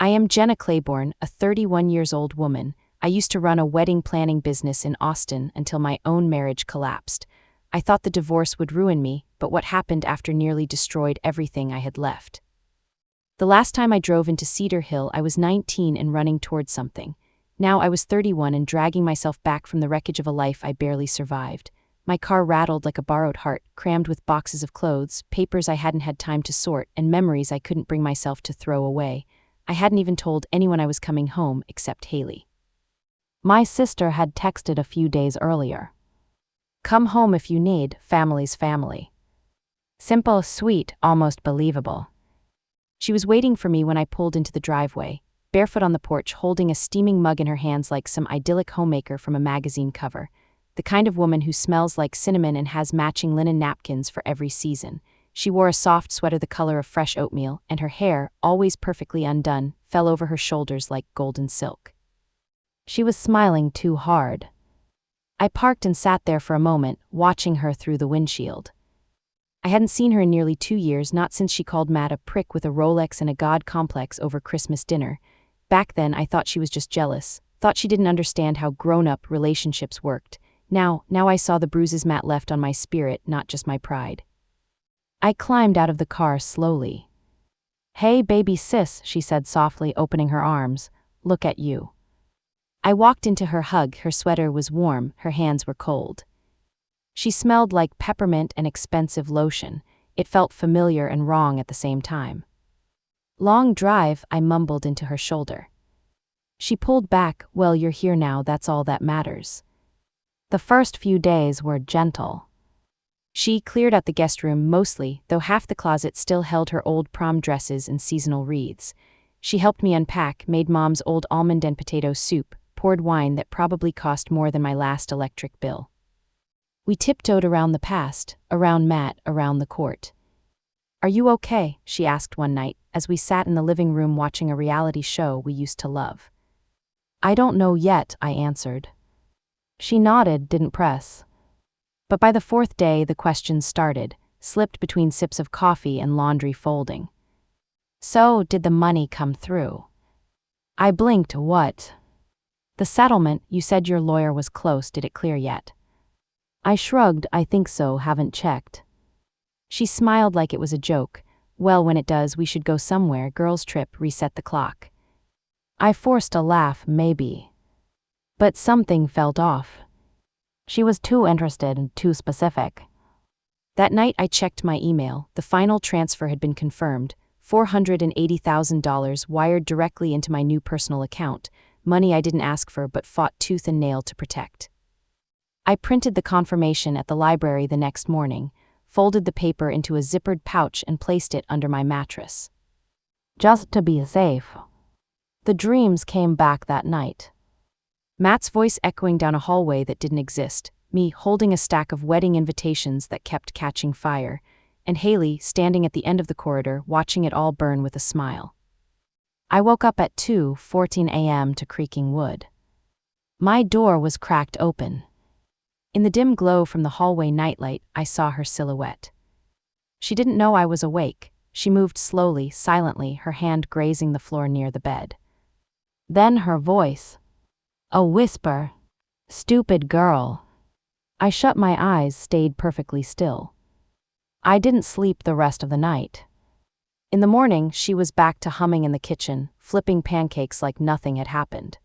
I am Jenna Claiborne, a 31-years-old woman. I used to run a wedding planning business in Austin until my own marriage collapsed. I thought the divorce would ruin me, but what happened after nearly destroyed everything I had left. The last time I drove into Cedar Hill, I was 19 and running towards something. Now I was 31 and dragging myself back from the wreckage of a life I barely survived. My car rattled like a borrowed heart, crammed with boxes of clothes, papers I hadn't had time to sort, and memories I couldn't bring myself to throw away. I hadn't even told anyone I was coming home except Haley. My sister had texted a few days earlier. "Come home if you need, family's family." Simple, sweet, almost believable. She was waiting for me when I pulled into the driveway, barefoot on the porch, holding a steaming mug in her hands like some idyllic homemaker from a magazine cover. The kind of woman who smells like cinnamon and has matching linen napkins for every season. She wore a soft sweater the color of fresh oatmeal, and her hair, always perfectly undone, fell over her shoulders like golden silk. She was smiling too hard. I parked and sat there for a moment, watching her through the windshield. I hadn't seen her in nearly 2 years, not since she called Matt a prick with a Rolex and a god complex over Christmas dinner. Back then, I thought she was just jealous, thought she didn't understand how grown-up relationships worked. Now I saw the bruises Matt left on my spirit, not just my pride. I climbed out of the car slowly. "Hey, baby sis," she said softly, opening her arms. "Look at you." I walked into her hug. Her sweater was warm, her hands were cold. She smelled like peppermint and expensive lotion. It felt familiar and wrong at the same time. "Long drive," I mumbled into her shoulder. She pulled back. "Well, you're here now, that's all that matters." The first few days were gentle. She cleared out the guest room mostly, though half the closet still held her old prom dresses and seasonal wreaths. She helped me unpack, made Mom's old almond and potato soup, poured wine that probably cost more than my last electric bill. We tiptoed around the past, around Matt, around the court. "Are you okay?" she asked one night, as we sat in the living room watching a reality show we used to love. "I don't know yet," I answered. She nodded, didn't press. But by the fourth day, the questions started, slipped between sips of coffee and laundry folding. "So, did the money come through?" I blinked. "What?" "The settlement, you said your lawyer was close, did it clear yet?" I shrugged. "I think so, haven't checked." She smiled like it was a joke. "Well, when it does, we should go somewhere, girls' trip, reset the clock." I forced a laugh. "Maybe." But something felt off. She was too interested and too specific. That night I checked my email. The final transfer had been confirmed, $480,000 wired directly into my new personal account, money I didn't ask for but fought tooth and nail to protect. I printed the confirmation at the library the next morning, folded the paper into a zippered pouch and placed it under my mattress. Just to be safe. The dreams came back that night. Matt's voice echoing down a hallway that didn't exist, me holding a stack of wedding invitations that kept catching fire, and Haley standing at the end of the corridor watching it all burn with a smile. I woke up at 2:14 a.m. to creaking wood. My door was cracked open. In the dim glow from the hallway nightlight, I saw her silhouette. She didn't know I was awake. She moved slowly, silently, her hand grazing the floor near the bed. Then her voice. A whisper. "Stupid girl." I shut my eyes, stayed perfectly still. I didn't sleep the rest of the night. In the morning, she was back to humming in the kitchen, flipping pancakes like nothing had happened.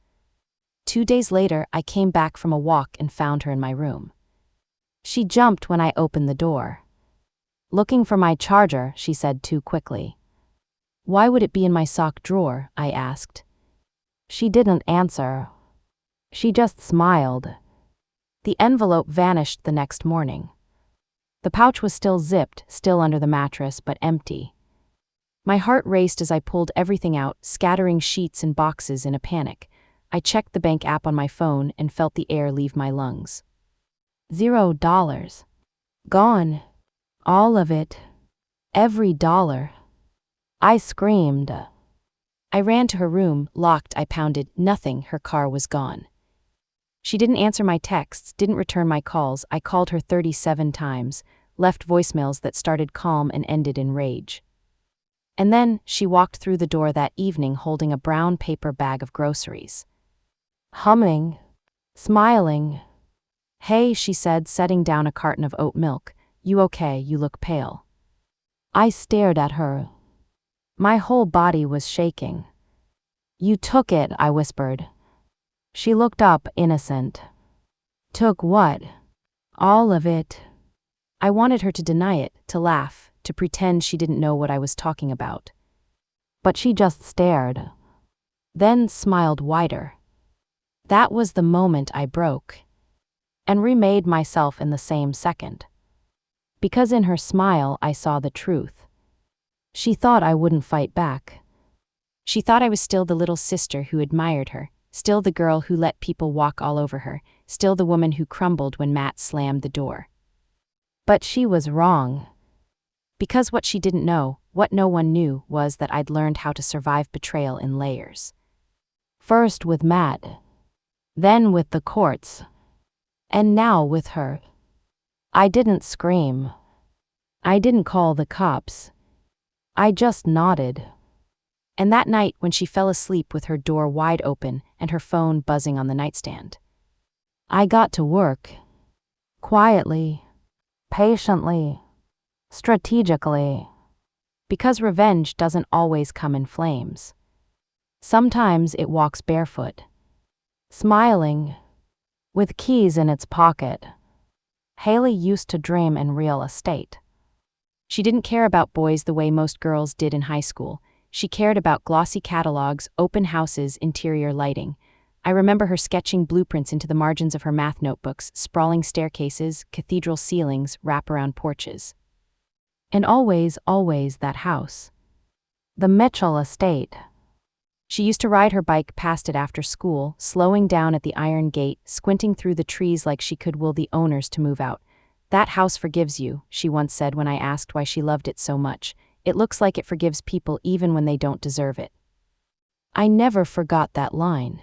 2 days later, I came back from a walk and found her in my room. She jumped when I opened the door. "Looking for my charger," she said too quickly. "Why would it be in my sock drawer?" I asked. She didn't answer. She just smiled. The envelope vanished the next morning. The pouch was still zipped, still under the mattress, but empty. My heart raced as I pulled everything out, scattering sheets and boxes in a panic. I checked the bank app on my phone and felt the air leave my lungs. $0. Gone. All of it. Every dollar. I screamed. I ran to her room, locked. I pounded. Nothing. Her car was gone. She didn't answer my texts, didn't return my calls. I called her 37 times, left voicemails that started calm and ended in rage. And then she walked through the door that evening holding a brown paper bag of groceries. Humming, smiling. "Hey," she said, setting down a carton of oat milk. "You okay? You look pale." I stared at her. My whole body was shaking. "You took it," I whispered. She looked up, innocent. "Took what?" "All of it." I wanted her to deny it, to laugh, to pretend she didn't know what I was talking about. But she just stared. Then smiled wider. That was the moment I broke. And remade myself in the same second. Because in her smile I saw the truth. She thought I wouldn't fight back. She thought I was still the little sister who admired her, still the girl who let people walk all over her, still the woman who crumbled when Matt slammed the door. But she was wrong. Because what she didn't know, what no one knew, was that I'd learned how to survive betrayal in layers. First with Matt. Then with the courts. And now with her. I didn't scream. I didn't call the cops. I just nodded. And that night when she fell asleep with her door wide open and her phone buzzing on the nightstand, I got to work. Quietly. Patiently. Strategically. Because revenge doesn't always come in flames. Sometimes it walks barefoot. Smiling. With keys in its pocket. Haley used to dream in real estate. She didn't care about boys the way most girls did in high school. She cared about glossy catalogs, open houses, interior lighting. I remember her sketching blueprints into the margins of her math notebooks, sprawling staircases, cathedral ceilings, wraparound porches. And always, always that house. The Mitchell estate. She used to ride her bike past it after school, slowing down at the iron gate, squinting through the trees like she could will the owners to move out. "That house forgives you," she once said when I asked why she loved it so much. "It looks like it forgives people even when they don't deserve it." I never forgot that line.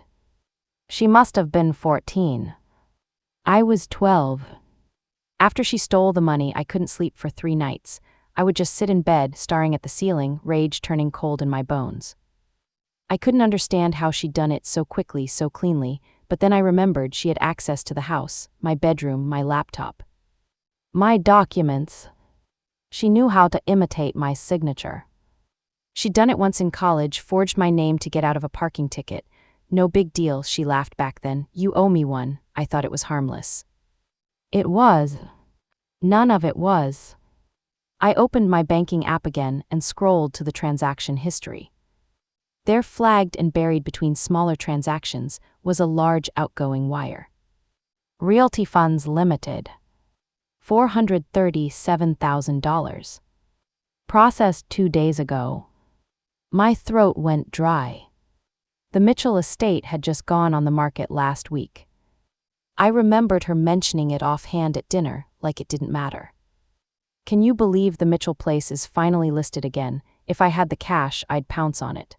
She must have been 14. I was 12. After she stole the money, I couldn't sleep for 3 nights. I would just sit in bed, staring at the ceiling, rage turning cold in my bones. I couldn't understand how she'd done it so quickly, so cleanly, but then I remembered she had access to the house, my bedroom, my laptop. My documents. She knew how to imitate my signature. She'd done it once in college, forged my name to get out of a parking ticket. "No big deal," she laughed back then. "You owe me one." I thought it was harmless. It was. None of it was. I opened my banking app again and scrolled to the transaction history. There, flagged and buried between smaller transactions, was a large outgoing wire. Realty Funds Limited. $437,000. Processed 2 days ago. My throat went dry. The Mitchell estate had just gone on the market last week. I remembered her mentioning it offhand at dinner, like it didn't matter. Can you believe the Mitchell place is finally listed again? If I had the cash, I'd pounce on it.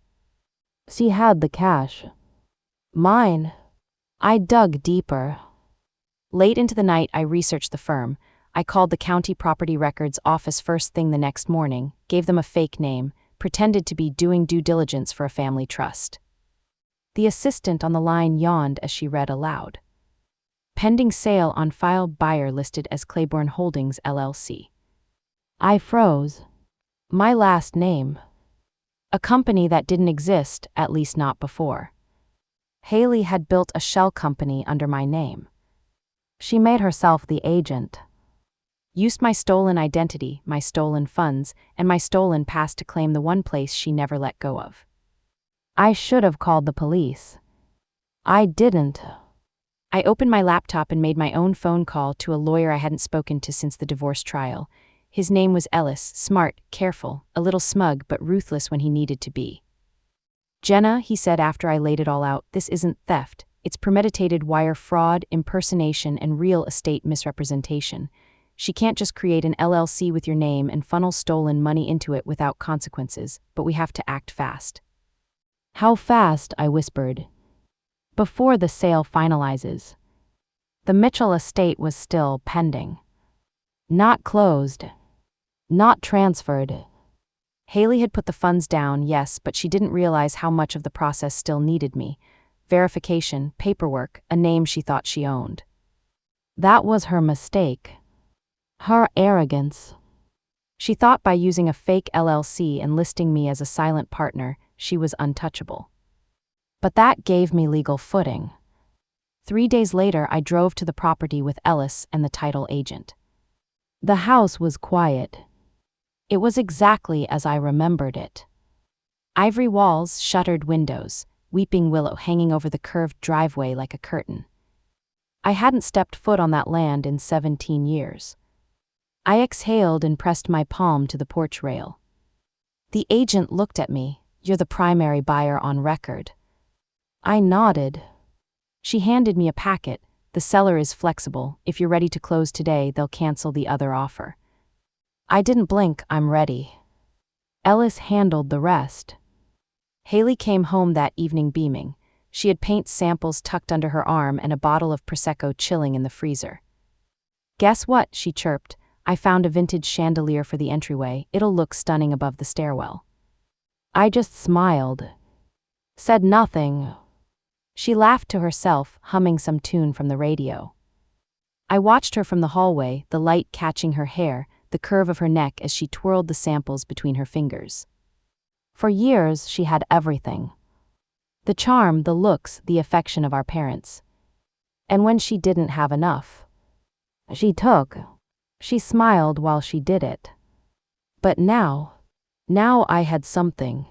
She had the cash. Mine. I dug deeper. Late into the night, I researched the firm. I called the county property records office first thing the next morning, gave them a fake name, pretended to be doing due diligence for a family trust. The assistant on the line yawned as she read aloud. Pending sale on file, buyer listed as Claiborne Holdings, LLC. I froze. My last name. A company that didn't exist, at least not before. Haley had built a shell company under my name. She made herself the agent. Used my stolen identity, my stolen funds, and my stolen past to claim the one place she never let go of. I should have called the police. I didn't. I opened my laptop and made my own phone call to a lawyer I hadn't spoken to since the divorce trial. His name was Ellis, smart, careful, a little smug but ruthless when he needed to be. "Jenna," he said after I laid it all out, "this isn't theft. It's premeditated wire fraud, impersonation, and real estate misrepresentation. She can't just create an LLC with your name and funnel stolen money into it without consequences, but we have to act fast." "How fast?" I whispered. "Before the sale finalizes." The Mitchell estate was still pending. Not closed. Not transferred. Haley had put the funds down, yes, but she didn't realize how much of the process still needed me. Verification, paperwork, a name she thought she owned. That was her mistake. Her arrogance. She thought by using a fake LLC and listing me as a silent partner, she was untouchable. But that gave me legal footing. 3 days later, I drove to the property with Ellis and the title agent. The house was quiet. It was exactly as I remembered it. Ivory walls, shuttered windows, weeping willow hanging over the curved driveway like a curtain. I hadn't stepped foot on that land in 17 years. I exhaled and pressed my palm to the porch rail. The agent looked at me. You're the primary buyer on record. I nodded. She handed me a packet. The seller is flexible. If you're ready to close today, they'll cancel the other offer. I didn't blink. I'm ready. Ellis handled the rest. Haley came home that evening beaming. She had paint samples tucked under her arm and a bottle of Prosecco chilling in the freezer. Guess what? She chirped. I found a vintage chandelier for the entryway. It'll look stunning above the stairwell. I just smiled. Said nothing. She laughed to herself, humming some tune from the radio. I watched her from the hallway, the light catching her hair, the curve of her neck as she twirled the samples between her fingers. For years, she had everything. The charm, the looks, the affection of our parents. And when she didn't have enough, she took. She smiled while she did it. But now I had something.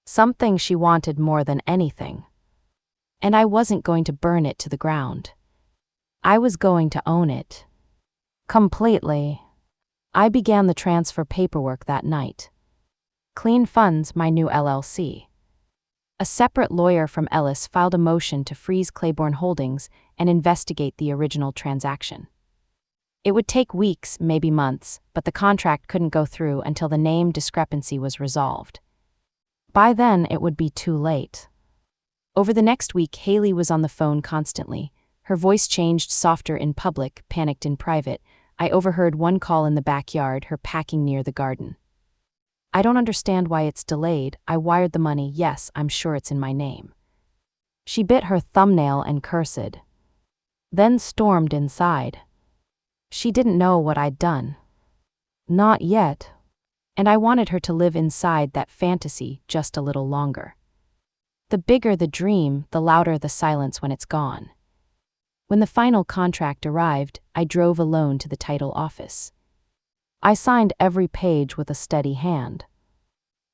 Something she wanted more than anything. And I wasn't going to burn it to the ground. I was going to own it. Completely. I began the transfer paperwork that night. Clean Funds, my new LLC. A separate lawyer from Ellis filed a motion to freeze Claiborne Holdings and investigate the original transaction. It would take weeks, maybe months, but the contract couldn't go through until the name discrepancy was resolved. By then, it would be too late. Over the next week, Haley was on the phone constantly. Her voice changed, softer in public, panicked in private. I overheard one call in the backyard, her packing near the garden. I don't understand why it's delayed. I wired the money. Yes, I'm sure it's in my name. She bit her thumbnail and cursed. Then stormed inside. She didn't know what I'd done. Not yet. And I wanted her to live inside that fantasy just a little longer. The bigger the dream, the louder the silence when it's gone. When the final contract arrived, I drove alone to the title office. I signed every page with a steady hand.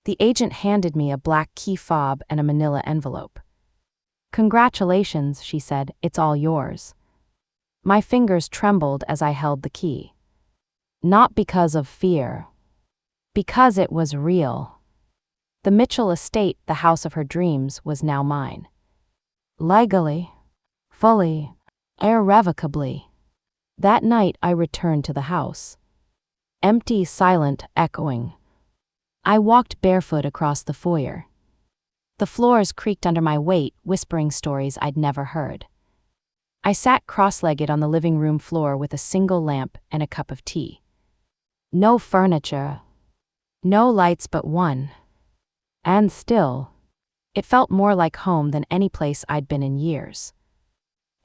The agent handed me a black key fob and a manila envelope. Congratulations, she said, it's all yours. My fingers trembled as I held the key. Not because of fear. Because it was real. The Mitchell estate, the house of her dreams, was now mine. Legally. Fully. Irrevocably. That night I returned to the house. Empty, silent, echoing. I walked barefoot across the foyer. The floors creaked under my weight, whispering stories I'd never heard. I sat cross-legged on the living room floor with a single lamp and a cup of tea. No furniture. No lights but one. And still, it felt more like home than any place I'd been in years.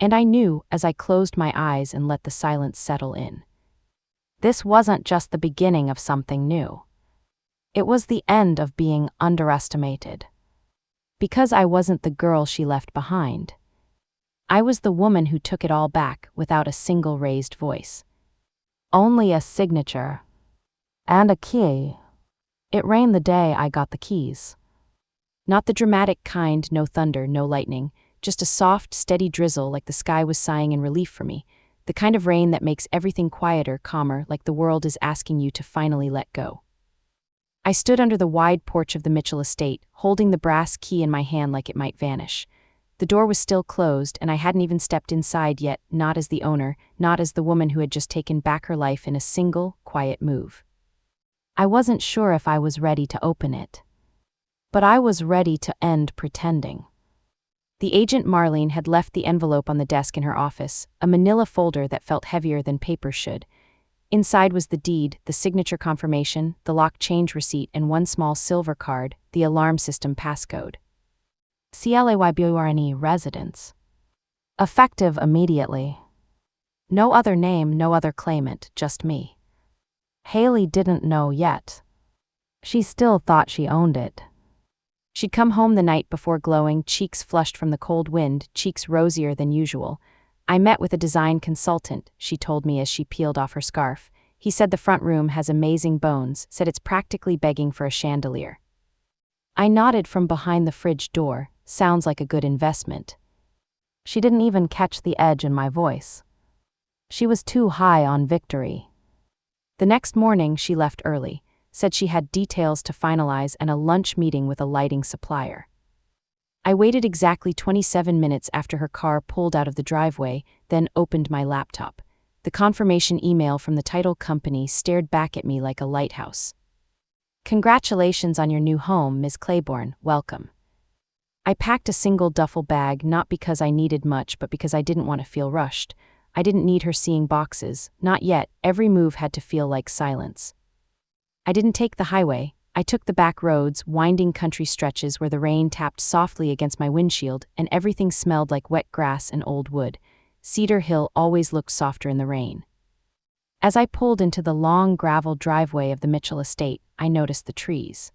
And I knew as I closed my eyes and let the silence settle in. This wasn't just the beginning of something new. It was the end of being underestimated. Because I wasn't the girl she left behind. I was the woman who took it all back without a single raised voice. Only a signature. And a key. It rained the day I got the keys. Not the dramatic kind, no thunder, no lightning, just a soft, steady drizzle like the sky was sighing in relief for me, the kind of rain that makes everything quieter, calmer, like the world is asking you to finally let go. I stood under the wide porch of the Mitchell estate, holding the brass key in my hand like it might vanish. The door was still closed, and I hadn't even stepped inside yet, not as the owner, not as the woman who had just taken back her life in a single, quiet move. I wasn't sure if I was ready to open it. But I was ready to end pretending. The agent Marlene had left the envelope on the desk in her office, a manila folder that felt heavier than paper should. Inside was the deed, the signature confirmation, the locked change receipt, and one small silver card, the alarm system passcode. CLAYBURNE residence. Effective immediately. No other name, no other claimant, just me. Haley didn't know yet. She still thought she owned it. She'd come home the night before glowing, cheeks flushed from the cold wind, cheeks rosier than usual. I met with a design consultant, she told me as she peeled off her scarf. He said the front room has amazing bones, said it's practically begging for a chandelier. I nodded from behind the fridge door, sounds like a good investment. She didn't even catch the edge in my voice. She was too high on victory. The next morning she left early, said she had details to finalize and a lunch meeting with a lighting supplier. I waited exactly 27 minutes after her car pulled out of the driveway, then opened my laptop. The confirmation email from the title company stared back at me like a lighthouse. Congratulations on your new home, Ms. Claiborne, welcome. I packed a single duffel bag not because I needed much but because I didn't want to feel rushed. I didn't need her seeing boxes, not yet, every move had to feel like silence. I didn't take the highway. I took the back roads, winding country stretches where the rain tapped softly against my windshield and everything smelled like wet grass and old wood. Cedar Hill always looked softer in the rain. As I pulled into the long gravel driveway of the Mitchell estate, I noticed the trees.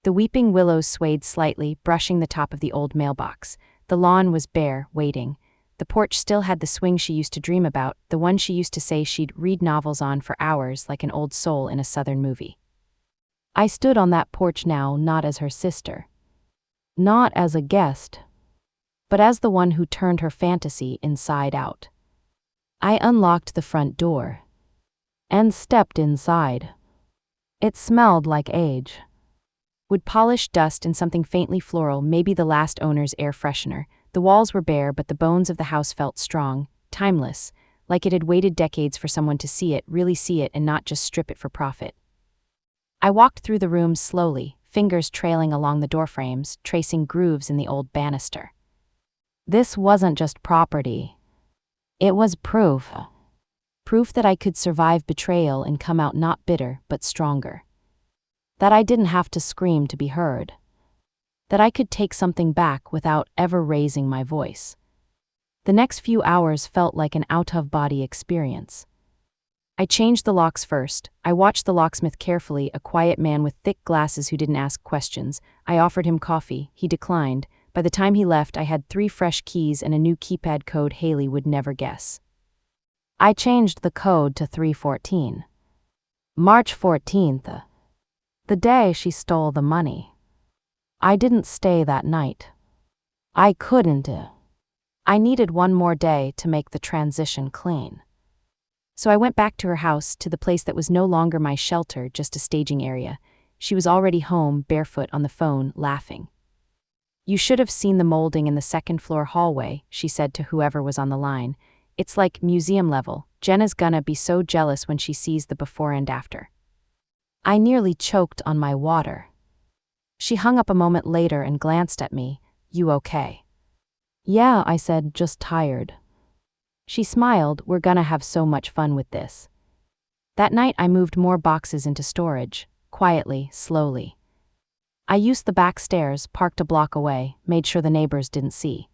The weeping willows swayed slightly, brushing the top of the old mailbox. The lawn was bare, waiting. The porch still had the swing she used to dream about, the one she used to say she'd read novels on for hours like an old soul in a Southern movie. I stood on that porch now not as her sister. Not as a guest. But as the one who turned her fantasy inside out. I unlocked the front door. And stepped inside. It smelled like age. Wood polished dust and something faintly floral, maybe the last owner's air freshener. The walls were bare but the bones of the house felt strong, timeless, like it had waited decades for someone to see it, really see it and not just strip it for profit. I walked through the rooms slowly, fingers trailing along the doorframes, tracing grooves in the old banister. This wasn't just property. It was proof. Proof that I could survive betrayal and come out not bitter, but stronger. That I didn't have to scream to be heard. That I could take something back without ever raising my voice. The next few hours felt like an out-of-body experience. I changed the locks first. I watched the locksmith carefully, a quiet man with thick glasses who didn't ask questions. I offered him coffee. He declined. By the time he left, I had 3 fresh keys and a new keypad code Haley would never guess. I changed the code to 314. March 14th. The day she stole the money. I didn't stay that night. I couldn't. I needed one more day to make the transition clean. So I went back to her house, to the place that was no longer my shelter, just a staging area. She was already home, barefoot on the phone, laughing. You should have seen the molding in the second-floor hallway, she said to whoever was on the line. It's like museum level. Jenna's gonna be so jealous when she sees the before and after. I nearly choked on my water. She hung up a moment later and glanced at me. You okay? Yeah, I said, just tired. She smiled, we're gonna have so much fun with this. That night I moved more boxes into storage, quietly, slowly. I used the back stairs, parked a block away, made sure the neighbors didn't see.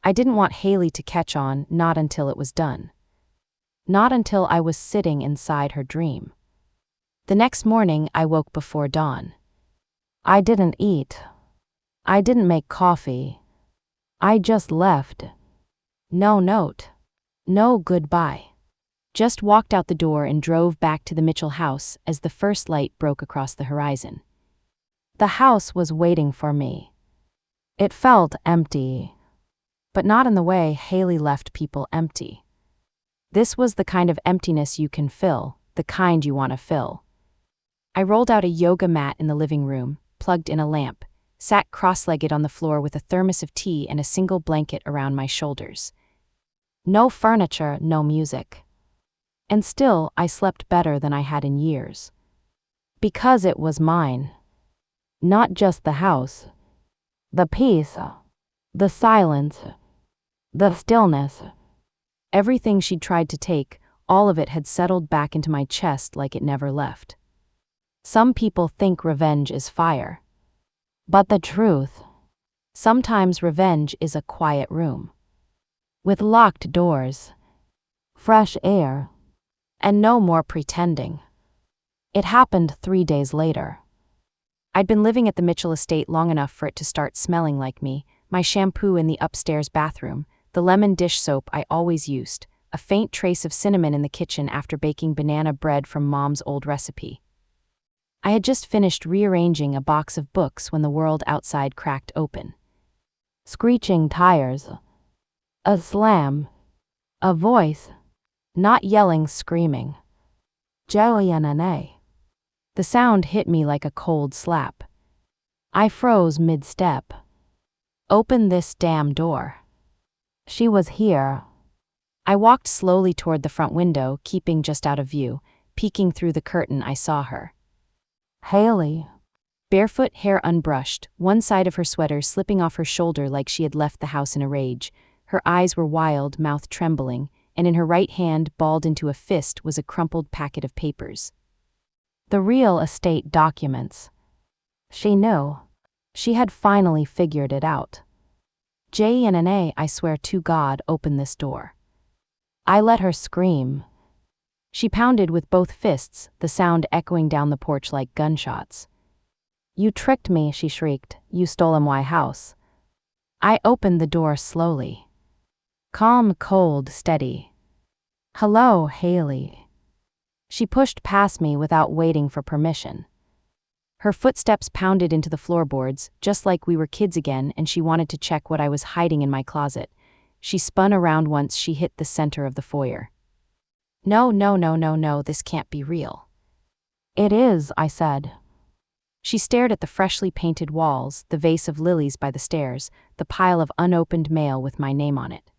I didn't want Haley to catch on, not until it was done. Not until I was sitting inside her dream. The next morning I woke before dawn. I didn't eat. I didn't make coffee. I just left. No note. No goodbye. Just walked out the door and drove back to the Mitchell house as the first light broke across the horizon. The house was waiting for me. It felt empty. But not in the way Haley left people empty. This was the kind of emptiness you can fill, the kind you want to fill. I rolled out a yoga mat in the living room, plugged in a lamp, sat cross-legged on the floor with a thermos of tea and a single blanket around my shoulders. No furniture, no music. And still, I slept better than I had in years. Because it was mine. Not just the house. The peace. The silence. The stillness. Everything she'd tried to take, All of it had settled back into my chest like it never left. Some people think revenge is fire. But the truth, sometimes revenge is a quiet room. With locked doors, fresh air, and no more pretending. It happened 3 days later. I'd been living at the Mitchell estate long enough for it to start smelling like me, my shampoo in the upstairs bathroom, the lemon dish soap I always used, a faint trace of cinnamon in the kitchen after baking banana bread from Mom's old recipe. I had just finished rearranging a box of books when the world outside cracked open. Screeching tires. A slam. A voice. Not yelling, screaming. Joanna. The sound hit me like a cold slap. I froze mid-step. Open this damn door. She was here. I walked slowly toward the front window, keeping just out of view. Peeking through the curtain, I saw her. Haley. Barefoot, hair unbrushed, one side of her sweater slipping off her shoulder like she had left the house in a rage. Her eyes were wild, mouth trembling, and in her right hand, balled into a fist, was a crumpled packet of papers. The real estate documents. She knew. She had finally figured it out. Joanna, I swear to God, open this door. I let her scream. She pounded with both fists, the sound echoing down the porch like gunshots. You tricked me, she shrieked. You stole my house. I opened the door slowly. Calm, cold, steady. Hello, Haley. She pushed past me without waiting for permission. Her footsteps pounded into the floorboards, just like we were kids again, and she wanted to check what I was hiding in my closet. She spun around once she hit the center of the foyer. No, this can't be real. It is, I said. She stared at the freshly painted walls, the vase of lilies by the stairs, the pile of unopened mail with my name on it.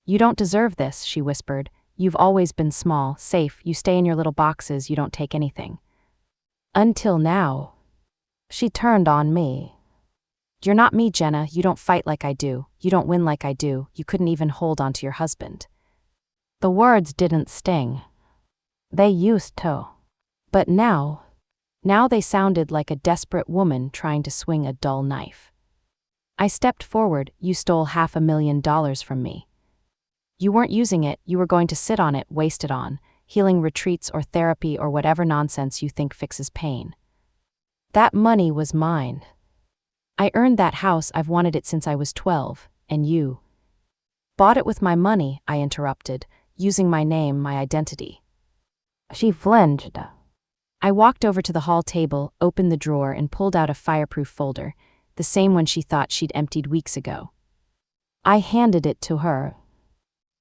You don't deserve this, she whispered. You've always been small, safe, you stay in your little boxes, you don't take anything. Until now. She turned on me. You're not me, Jenna, you don't fight like I do, you don't win like I do, you couldn't even hold on to your husband. The words didn't sting. They used to. But now they sounded like a desperate woman trying to swing a dull knife. I stepped forward. You stole $500,000 from me. You weren't using it, you were going to sit on it, waste it on healing retreats or therapy or whatever nonsense you think fixes pain. That money was mine. I earned that house, I've wanted it since I was 12, and you bought it with my money, I interrupted, using my name, my identity. She flinched. I walked over to the hall table, opened the drawer, and pulled out a fireproof folder, the same one she thought she'd emptied weeks ago. I handed it to her.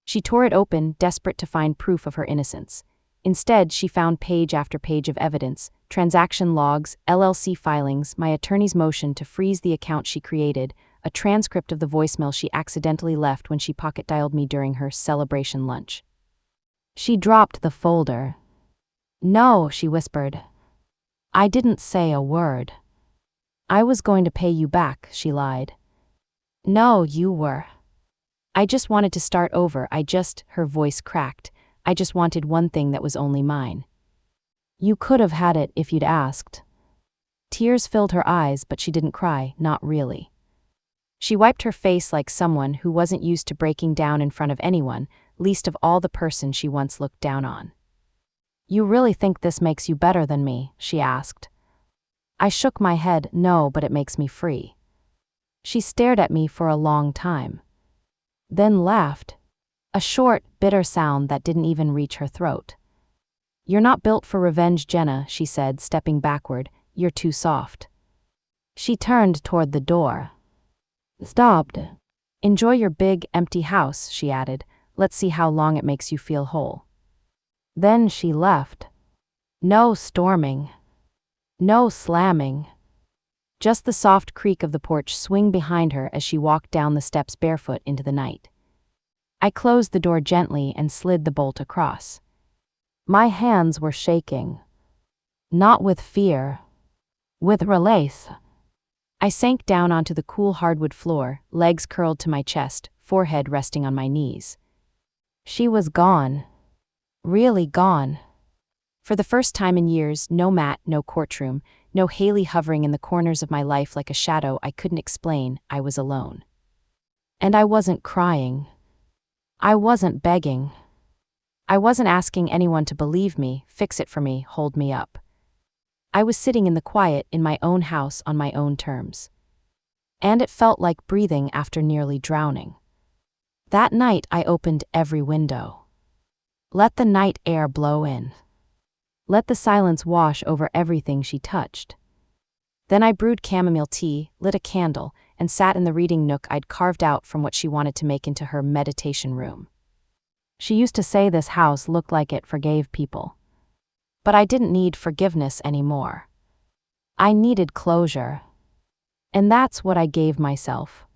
She tore it open, desperate to find proof of her innocence. Instead, she found page after page of evidence, transaction logs, LLC filings, my attorney's motion to freeze the account she created, a transcript of the voicemail she accidentally left when she pocket-dialed me during her celebration lunch. She dropped the folder. No, she whispered. I didn't say a word. I was going to pay you back, she lied. No, you were. I just wanted to start over, her voice cracked. I just wanted one thing that was only mine. You could have had it if you'd asked. Tears filled her eyes, but she didn't cry, not really. She wiped her face like someone who wasn't used to breaking down in front of anyone, least of all the person she once looked down on. You really think this makes you better than me? She asked. I shook my head. No, but it makes me free. She stared at me for a long time. Then laughed. A short, bitter sound that didn't even reach her throat. You're not built for revenge, Jenna, she said, stepping backward. You're too soft. She turned toward the door. Stopped. Enjoy your big, empty house, she added. Let's see how long it makes you feel whole. Then she left. No storming. No slamming. Just the soft creak of the porch swing behind her as she walked down the steps barefoot into the night. I closed the door gently and slid the bolt across. My hands were shaking. Not with fear. With release. I sank down onto the cool hardwood floor, legs curled to my chest, forehead resting on my knees. She was gone. Really gone. For the first time in years, no Matt, no courtroom, no Haley hovering in the corners of my life like a shadow I couldn't explain. I was alone. And I wasn't crying. I wasn't begging. I wasn't asking anyone to believe me, fix it for me, hold me up. I was sitting in the quiet in my own house on my own terms. And it felt like breathing after nearly drowning. That night I opened every window. Let the night air blow in. Let the silence wash over everything she touched. Then I brewed chamomile tea, lit a candle, and sat in the reading nook I'd carved out from what she wanted to make into her meditation room. She used to say this house looked like it forgave people. But I didn't need forgiveness anymore. I needed closure. And that's what I gave myself.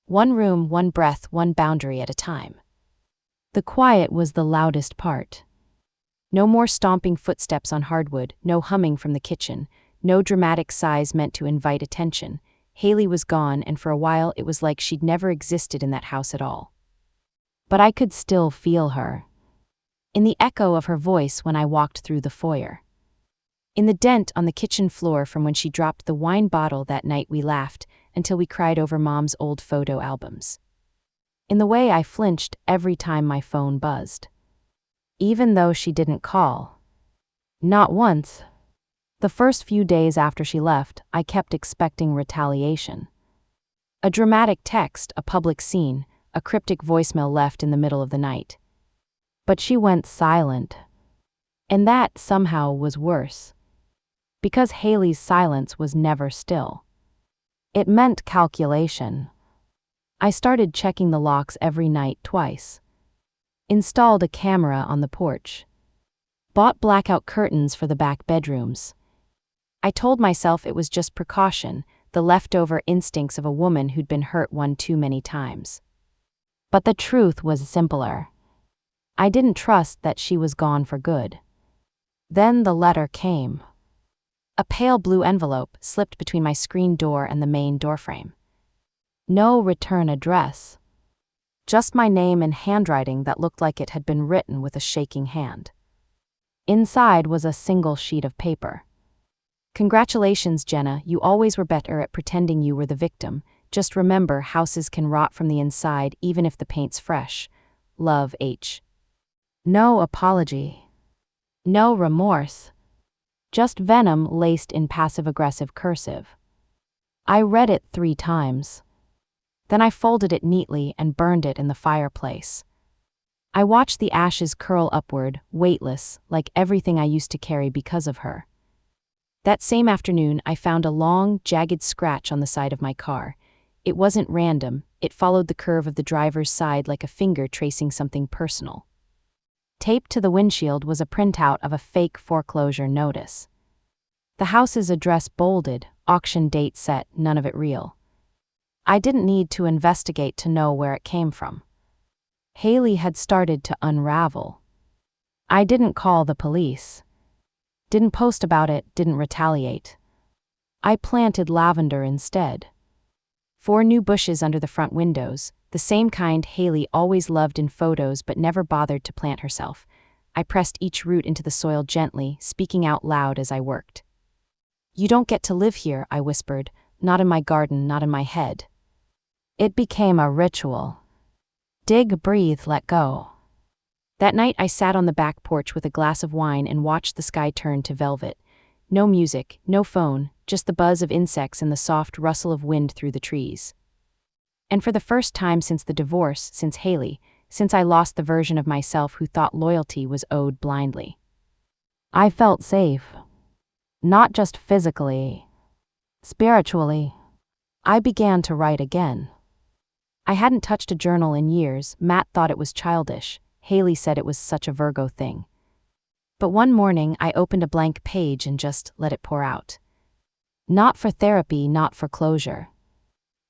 One room, one breath, one boundary at a time. The quiet was the loudest part. No more stomping footsteps on hardwood, no humming from the kitchen, no dramatic sighs meant to invite attention. Haley was gone, and for a while it was like she'd never existed in that house at all. But I could still feel her. In the echo of her voice when I walked through the foyer. In the dent on the kitchen floor from when she dropped the wine bottle that night we laughed until we cried over Mom's old photo albums. In the way I flinched every time my phone buzzed. Even though she didn't call. Not once. The first few days after she left, I kept expecting retaliation. A dramatic text, a public scene, a cryptic voicemail left in the middle of the night. But she went silent. And that somehow was worse. Because Haley's silence was never still. It meant calculation. I started checking the locks every night twice. Installed a camera on the porch. Bought blackout curtains for the back bedrooms. I told myself it was just precaution, the leftover instincts of a woman who'd been hurt one too many times. But the truth was simpler. I didn't trust that she was gone for good. Then the letter came. A pale blue envelope slipped between my screen door and the main doorframe. No return address. Just my name in handwriting that looked like it had been written with a shaking hand. Inside was a single sheet of paper. Congratulations, Jenna, you always were better at pretending you were the victim. Just remember, houses can rot from the inside even if the paint's fresh. Love, H. No apology. No remorse. Just venom laced in passive-aggressive cursive. I read it 3 times. Then I folded it neatly and burned it in the fireplace. I watched the ashes curl upward, weightless, like everything I used to carry because of her. That same afternoon, I found a long, jagged scratch on the side of my car. It wasn't random, it followed the curve of the driver's side like a finger tracing something personal. Taped to the windshield was a printout of a fake foreclosure notice. The house's address bolded, auction date set, none of it real. I didn't need to investigate to know where it came from. Haley had started to unravel. I didn't call the police. Didn't post about it, didn't retaliate. I planted lavender instead. 4 new bushes under the front windows, the same kind Haley always loved in photos but never bothered to plant herself. I pressed each root into the soil gently, speaking out loud as I worked. You don't get to live here, I whispered, not in my garden, not in my head. It became a ritual. Dig, breathe, let go. That night I sat on the back porch with a glass of wine and watched the sky turn to velvet. No music, no phone, just the buzz of insects and the soft rustle of wind through the trees. And for the first time since the divorce, since Haley, since I lost the version of myself who thought loyalty was owed blindly, I felt safe. Not just physically. Spiritually. I began to write again. I hadn't touched a journal in years. Matt thought it was childish. Haley said it was such a Virgo thing. But one morning I opened a blank page and just let it pour out. Not for therapy, not for closure.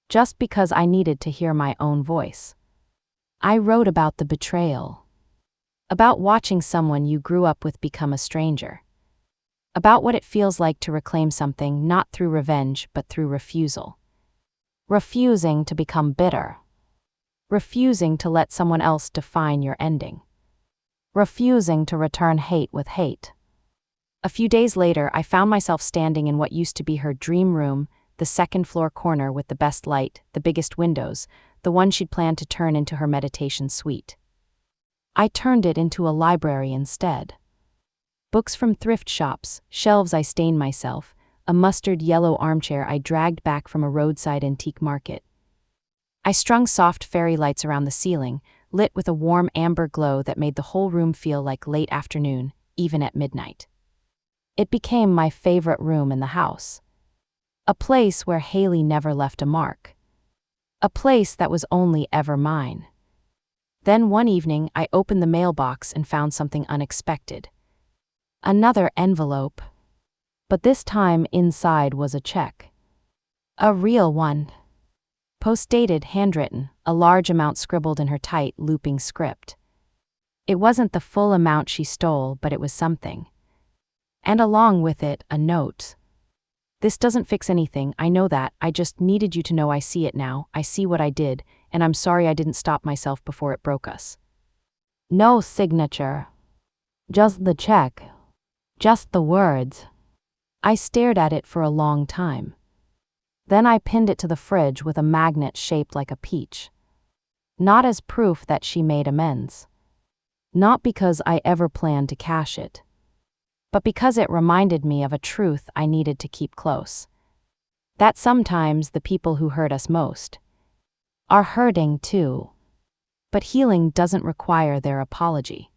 Just because I needed to hear my own voice. I wrote about the betrayal. About watching someone you grew up with become a stranger. About what it feels like to reclaim something not through revenge but through refusal. Refusing to become bitter. Refusing to let someone else define your ending. refusing to return hate with hate. A few days later, I found myself standing in what used to be her dream room, the second-floor corner with the best light, the biggest windows, the one she'd planned to turn into her meditation suite. I turned it into a library instead. Books from thrift shops, shelves I stained myself, a mustard yellow armchair I dragged back from a roadside antique market. I strung soft fairy lights around the ceiling, lit with a warm amber glow that made the whole room feel like late afternoon, even at midnight. It became my favorite room in the house. A place where Haley never left a mark. A place that was only ever mine. Then one evening, I opened the mailbox and found something unexpected. Another envelope. But this time inside was a check. A real one. Post-dated, handwritten, a large amount scribbled in her tight, looping script. It wasn't the full amount she stole, but it was something. And along with it, a note. This doesn't fix anything, I know that, I just needed you to know I see it now, I see what I did, and I'm sorry I didn't stop myself before it broke us. No signature. Just the check. Just the words. I stared at it for a long time. Then I pinned it to the fridge with a magnet shaped like a peach. Not as proof that she made amends. Not because I ever planned to cash it. But because it reminded me of a truth I needed to keep close. That sometimes the people who hurt us most are hurting too. But healing doesn't require their apology.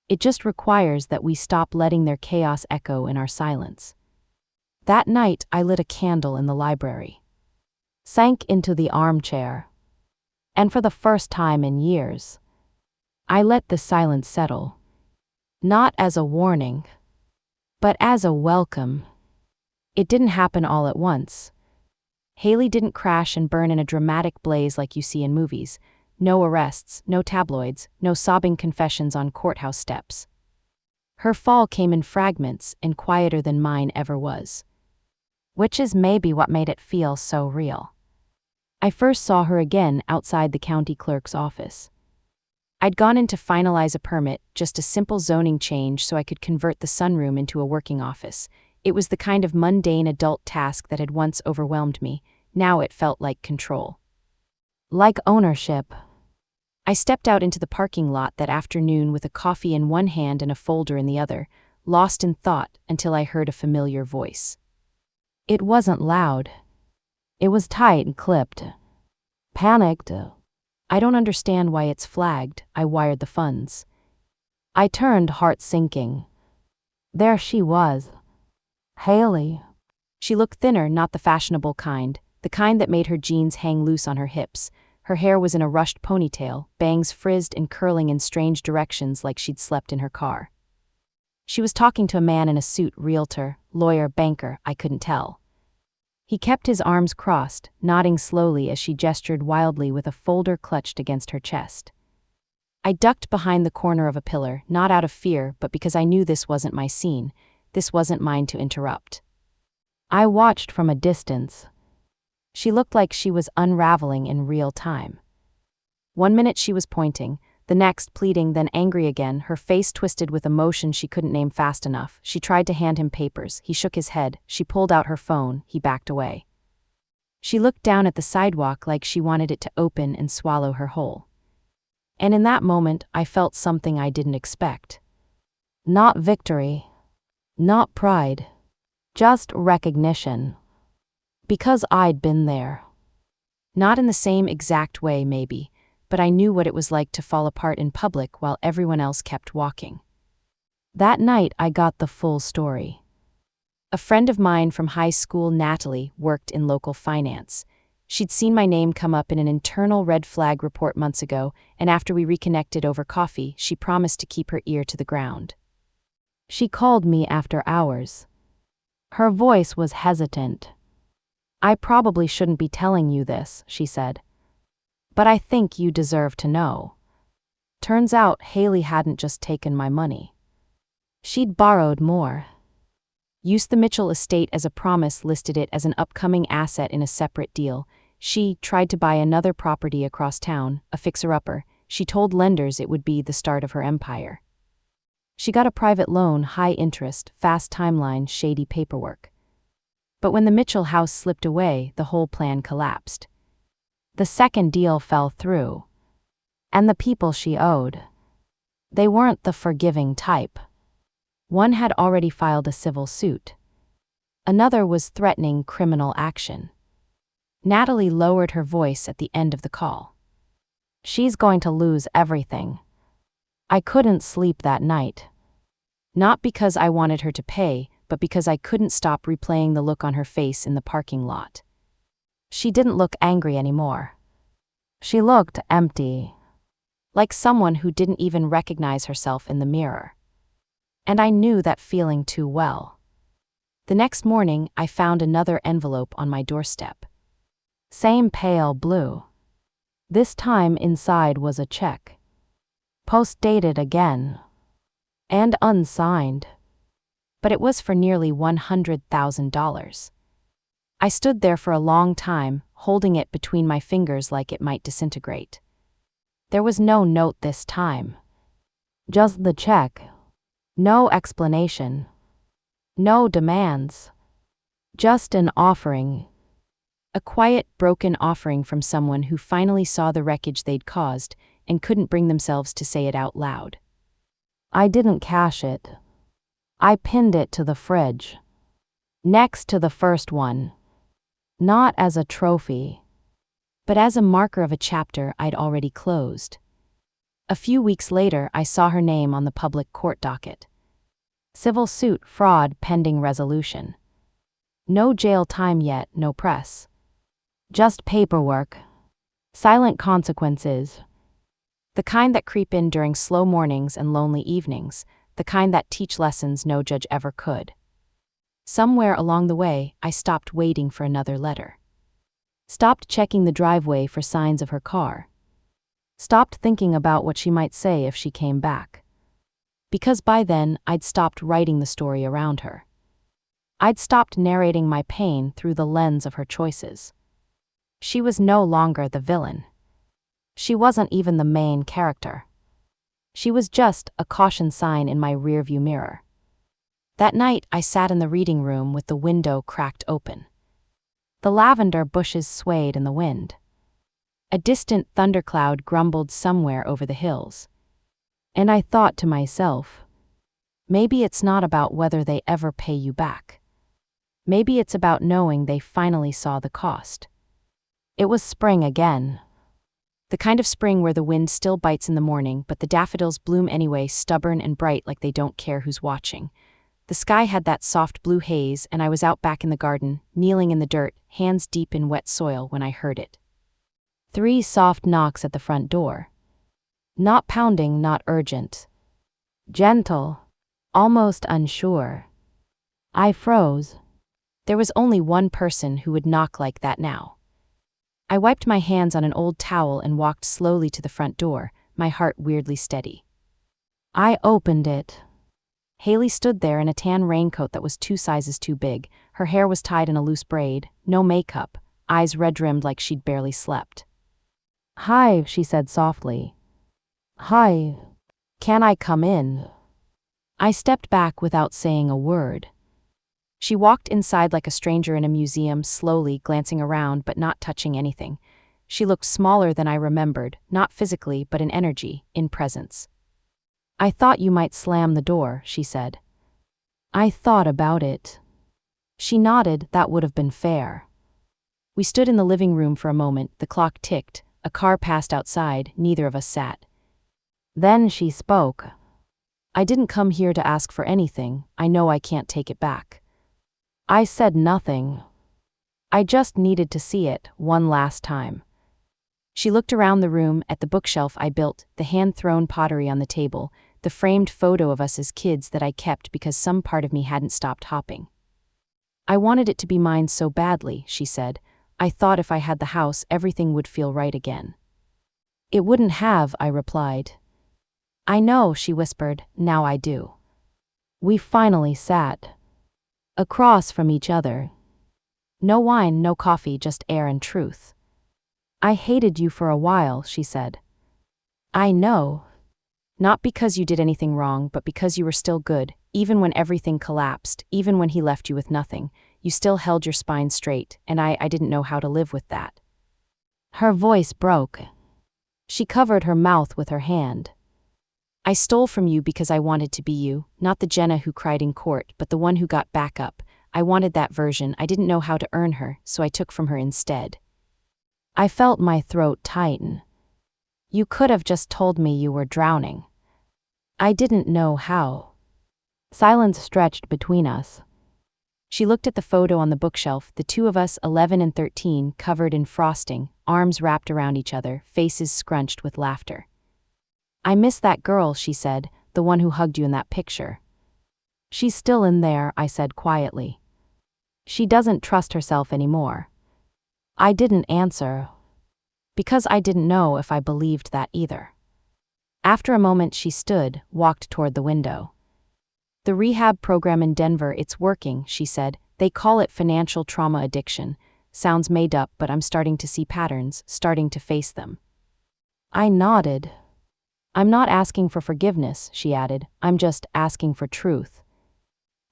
It just requires that we stop letting their chaos echo in our silence. That night, I lit a candle in the library. Sank into the armchair. And for the first time in years, I let the silence settle. Not as a warning, but as a welcome. It didn't happen all at once. Haley didn't crash and burn in a dramatic blaze like you see in movies. No arrests, no tabloids, no sobbing confessions on courthouse steps. Her fall came in fragments and quieter than mine ever was. Which is maybe what made it feel so real. I first saw her again outside the county clerk's office. I'd gone in to finalize a permit, just a simple zoning change so I could convert the sunroom into a working office. It was the kind of mundane adult task that had once overwhelmed me. Now it felt like control. Like ownership. I stepped out into the parking lot that afternoon with a coffee in one hand and a folder in the other, lost in thought until I heard a familiar voice. It wasn't loud. It was tight and clipped. Panicked. I don't understand why it's flagged. I wired the funds. I turned, heart sinking. There she was. Haley. She looked thinner, not the fashionable kind, the kind that made her jeans hang loose on her hips. Her hair was in a rushed ponytail, bangs frizzed and curling in strange directions like she'd slept in her car. She was talking to a man in a suit, realtor, lawyer, banker, I couldn't tell. He kept his arms crossed, nodding slowly as she gestured wildly with a folder clutched against her chest. I ducked behind the corner of a pillar, not out of fear, but because I knew this wasn't my scene. This wasn't mine to interrupt. I watched from a distance. She looked like she was unraveling in real time. 1 minute she was pointing, the next pleading, then angry again, her face twisted with emotion she couldn't name fast enough. She tried to hand him papers. He shook his head. She pulled out her phone. He backed away. She looked down at the sidewalk like she wanted it to open and swallow her whole. And in that moment, I felt something I didn't expect. Not victory. Not pride. Just recognition. Because I'd been there. Not in the same exact way, maybe, but I knew what it was like to fall apart in public while everyone else kept walking. That night, I got the full story. A friend of mine from high school, Natalie, worked in local finance. She'd seen my name come up in an internal red flag report months ago, and after we reconnected over coffee, she promised to keep her ear to the ground. She called me after hours. Her voice was hesitant. I probably shouldn't be telling you this, she said. But I think you deserve to know. Turns out Haley hadn't just taken my money. She'd borrowed more. Used the Mitchell estate as a promise, listed it as an upcoming asset in a separate deal. She tried to buy another property across town, a fixer-upper. She told lenders it would be the start of her empire. She got a private loan, high interest, fast timeline, shady paperwork. But when the Mitchell house slipped away, the whole plan collapsed. The second deal fell through. And the people she owed, they weren't the forgiving type. One had already filed a civil suit. Another was threatening criminal action. Natalie lowered her voice at the end of the call. She's going to lose everything. I couldn't sleep that night. Not because I wanted her to pay, but because I couldn't stop replaying the look on her face in the parking lot. She didn't look angry anymore. She looked empty. Like someone who didn't even recognize herself in the mirror. And I knew that feeling too well. The next morning, I found another envelope on my doorstep. Same pale blue. This time inside was a check. Post-dated again. And unsigned. But it was for nearly $100,000. I stood there for a long time, holding it between my fingers like it might disintegrate. There was no note this time. Just the check. No explanation. No demands. Just an offering. A quiet, broken offering from someone who finally saw the wreckage they'd caused and couldn't bring themselves to say it out loud. I didn't cash it. I pinned it to the fridge. Next to the first one. Not as a trophy, but as a marker of a chapter I'd already closed. A few weeks later, I saw her name on the public court docket. Civil suit, fraud, pending resolution. No jail time yet, no press. Just paperwork. Silent consequences. The kind that creep in during slow mornings and lonely evenings, the kind that teach lessons no judge ever could. Somewhere along the way, I stopped waiting for another letter. Stopped checking the driveway for signs of her car. Stopped thinking about what she might say if she came back. Because by then, I'd stopped writing the story around her. I'd stopped narrating my pain through the lens of her choices. She was no longer the villain. She wasn't even the main character. She was just a caution sign in my rearview mirror. That night, I sat in the reading room with the window cracked open. The lavender bushes swayed in the wind. A distant thundercloud grumbled somewhere over the hills. And I thought to myself, maybe it's not about whether they ever pay you back. Maybe it's about knowing they finally saw the cost. It was spring again. The kind of spring where the wind still bites in the morning, but the daffodils bloom anyway, stubborn and bright like they don't care who's watching. The sky had that soft blue haze, and I was out back in the garden, kneeling in the dirt, hands deep in wet soil when I heard it. 3 soft knocks at the front door. Not pounding, not urgent. Gentle. Almost unsure. I froze. There was only one person who would knock like that now. I wiped my hands on an old towel and walked slowly to the front door, my heart weirdly steady. I opened it. Haley stood there in a tan raincoat that was 2 sizes too big. Her hair was tied in a loose braid, no makeup, eyes red-rimmed like she'd barely slept. "Hi," she said softly. "Hi. Can I come in?" I stepped back without saying a word. She walked inside like a stranger in a museum, slowly glancing around but not touching anything. She looked smaller than I remembered, not physically but in energy, in presence. "I thought you might slam the door," she said. "I thought about it." She nodded. That would have been fair. We stood in the living room for a moment. The clock ticked. A car passed outside. Neither of us sat. Then she spoke. "I didn't come here to ask for anything. I know I can't take it back." I said nothing. I just needed to see it one last time. She looked around the room at the bookshelf I built, the hand-thrown pottery on the table, the framed photo of us as kids that I kept because some part of me hadn't stopped hopping. "I wanted it to be mine so badly," she said. "I thought if I had the house, everything would feel right again." "It wouldn't have," I replied. "I know," she whispered. "Now I do." We finally sat across from each other. No wine, no coffee, just air and truth. "I hated you for a while," she said. "I know." Not because you did anything wrong, but because you were still good, even when everything collapsed, even when he left you with nothing. You still held your spine straight, and I didn't know how to live with that." Her voice broke. She covered her mouth with her hand. "I stole from you because I wanted to be you, not the Jenna who cried in court, but the one who got back up. I wanted that version. I didn't know how to earn her, so I took from her instead." I felt my throat tighten. "You could have just told me you were drowning." I didn't know how. Silence stretched between us. She looked at the photo on the bookshelf, the two of us, 11 and 13, covered in frosting, arms wrapped around each other, faces scrunched with laughter. "I miss that girl," she said, "the one who hugged you in that picture." "She's still in there," I said quietly. "She doesn't trust herself anymore." I didn't answer, because I didn't know if I believed that either. After a moment she stood, walked toward the window. "The rehab program in Denver, it's working," she said. "They call it financial trauma addiction. Sounds made up, but I'm starting to see patterns, starting to face them." I nodded. "I'm not asking for forgiveness," she added. "I'm just asking for truth."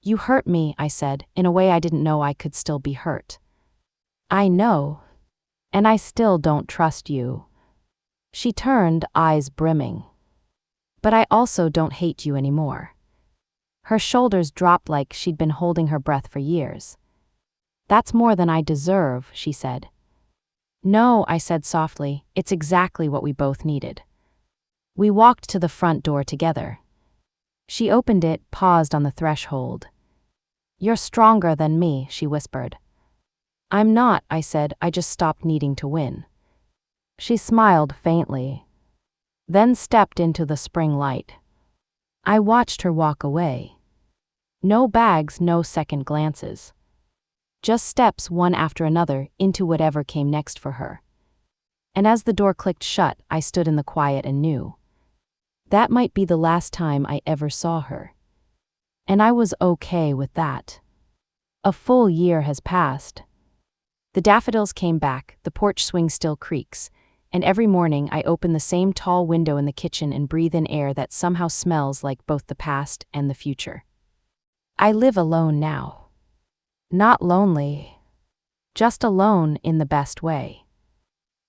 "You hurt me," I said, in a way I didn't know I could still be hurt. "I know. And I still don't trust you." She turned, eyes brimming. "But I also don't hate you anymore." Her shoulders dropped like she'd been holding her breath for years. "That's more than I deserve," she said. "No," I said softly, "it's exactly what we both needed." We walked to the front door together. She opened it, paused on the threshold. "You're stronger than me," she whispered. "I'm not," I said. "I just stopped needing to win." She smiled faintly, then stepped into the spring light. I watched her walk away. No bags, no second glances. Just steps, one after another, into whatever came next for her. And as the door clicked shut, I stood in the quiet and knew that might be the last time I ever saw her. And I was okay with that. A full year has passed. The daffodils came back, the porch swing still creaks, and every morning I open the same tall window in the kitchen and breathe in air that somehow smells like both the past and the future. I live alone now. Not lonely. Just alone in the best way.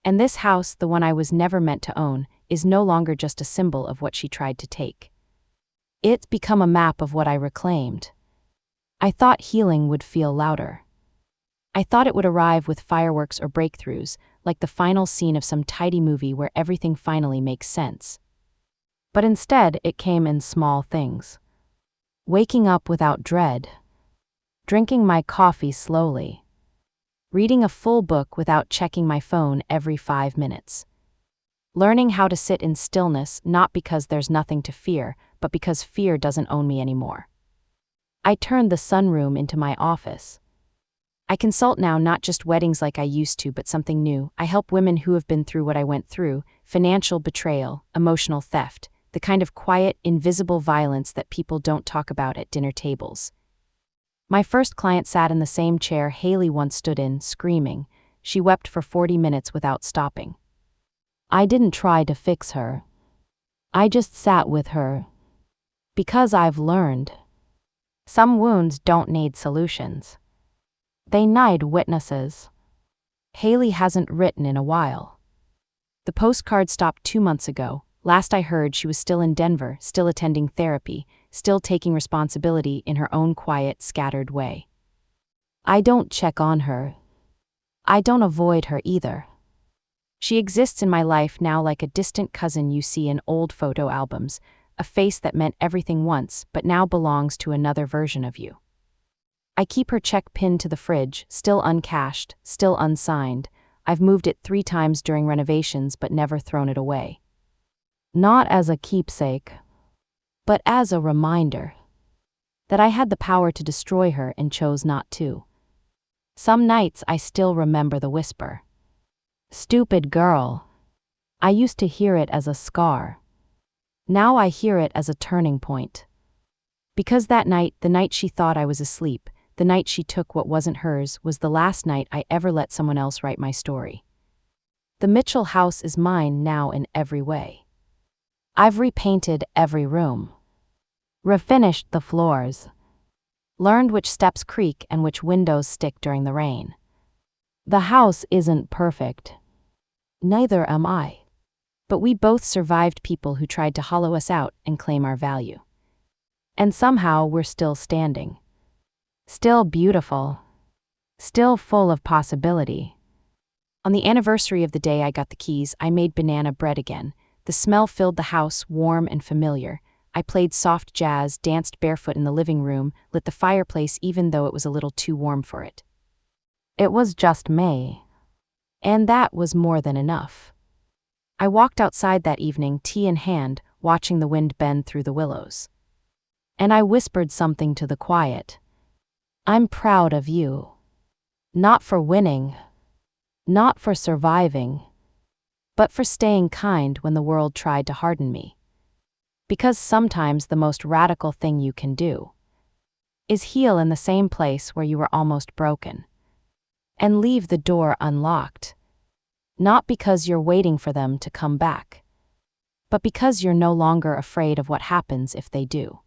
And this house, the one I was never meant to own, is no longer just a symbol of what she tried to take. It's become a map of what I reclaimed. I thought healing would feel louder. I thought it would arrive with fireworks or breakthroughs, like the final scene of some tidy movie where everything finally makes sense. But instead, it came in small things. Waking up without dread. Drinking my coffee slowly. Reading a full book without checking my phone every 5 minutes. Learning how to sit in stillness, not because there's nothing to fear, but because fear doesn't own me anymore. I turned the sunroom into my office. I consult now, not just weddings like I used to, but something new. I help women who have been through what I went through: financial betrayal, emotional theft, the kind of quiet, invisible violence that people don't talk about at dinner tables. My first client sat in the same chair Haley once stood in, screaming. She wept for 40 minutes without stopping. I didn't try to fix her. I just sat with her. Because I've learned. Some wounds don't need solutions. They need witnesses. Haley hasn't written in a while. The postcard stopped 2 months ago. Last I heard, she was still in Denver, still attending therapy, still taking responsibility in her own quiet, scattered way. I don't check on her. I don't avoid her either. She exists in my life now like a distant cousin you see in old photo albums, a face that meant everything once but now belongs to another version of you. I keep her check pinned to the fridge, still uncashed, still unsigned. I've moved it 3 times during renovations but never thrown it away. Not as a keepsake, but as a reminder that I had the power to destroy her and chose not to. Some nights I still remember the whisper. "Stupid girl." I used to hear it as a scar. Now I hear it as a turning point. Because that night, the night she thought I was asleep, the night she took what wasn't hers, was the last night I ever let someone else write my story. The Mitchell house is mine now in every way. I've repainted every room, refinished the floors, learned which steps creak and which windows stick during the rain. The house isn't perfect. Neither am I. But we both survived people who tried to hollow us out and claim our value. And somehow we're still standing. Still beautiful. Still full of possibility. On the anniversary of the day I got the keys, I made banana bread again. The smell filled the house, warm and familiar. I played soft jazz, danced barefoot in the living room, lit the fireplace even though it was a little too warm for it. It was just May. And that was more than enough. I walked outside that evening, tea in hand, watching the wind bend through the willows. And I whispered something to the quiet. I'm proud of you. Not for winning. Not for surviving. But for staying kind when the world tried to harden me. Because sometimes the most radical thing you can do is heal in the same place where you were almost broken. And leave the door unlocked. Not because you're waiting for them to come back, but because you're no longer afraid of what happens if they do.